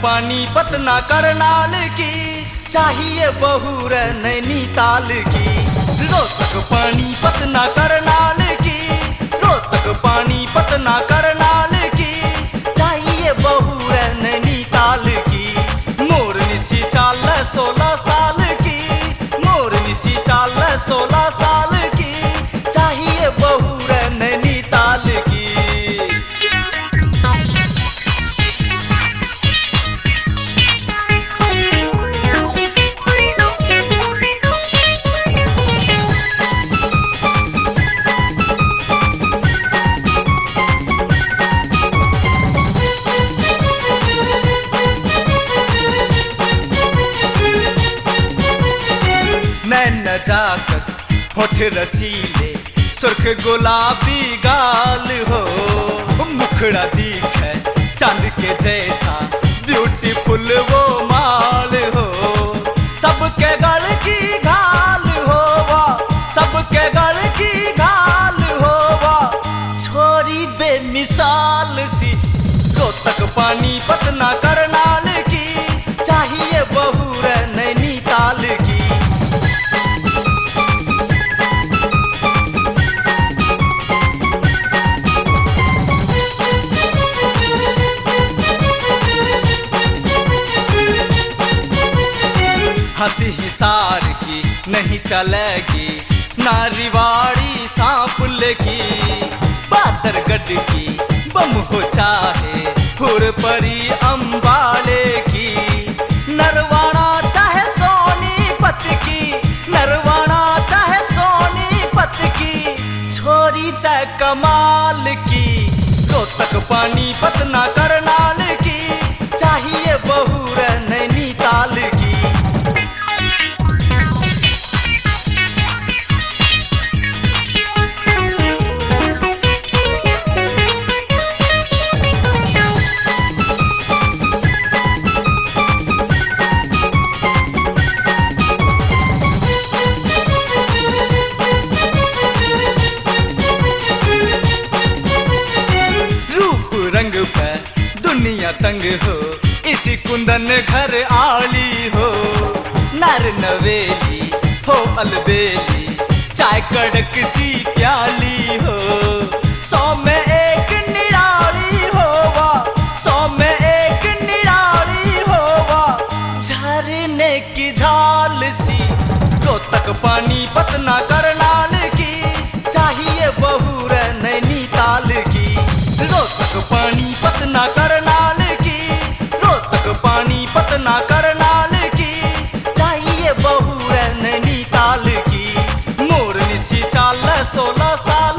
पानी पतना करनाल की, चाहिए बहू रे नैनीताल की। रोहतक पानी पतना करनाल की, रोहतक पानी पतना करनाल की, चाहिए बहू रे नैनीताल की। मोरनी सी चाल 16 साल की, मोरनी सी चाल 16 साल की, चाहिए बहू रे नैनीताल की। नजाकत होठ रसीले, सुर्ख गुलाबी गाल हो, मुखड़ा दिखे चांद के जैसा, ब्यूटीफुल वो माल हो। सबके गल की घाल होवा, सबके गल की घाल होवा, छोरी बेमिसाल सी। रोहतक पानी पतना करनाल की, चाहिए बहू रे नैनीताल की। हंसी हिसार की नहीं चलेगी, नारीवाड़ी सांपुल की, बादरगढ़ की बम हो चाहे हुर परी अंबाले की। नरवाना चाहे सोनीपत की, नरवाना चाहे सोनीपत की, छोरी से कमाल की। रोहतक पानी पतना करनाल की, चाहिए बहू रे नैनीताल की। रंग पे दुनिया तंग हो, इसी कुंदन घर आली हो। नर नवेली हो अलबेली, चाय कड़क सी प्याली हो। 100 में एक निराली होवा, 100 में एक निराली होवा, झरने की झाल सी। रोहतक पानी पतना करनाल की, चाहिए बहू रे नैनीताल की। रोहतक पानी पतना करनाल की, रोहतक पानी पतना करनाल की, चाहिए बहू रे नैनीताल की। मोरनी सी चाल 16 साल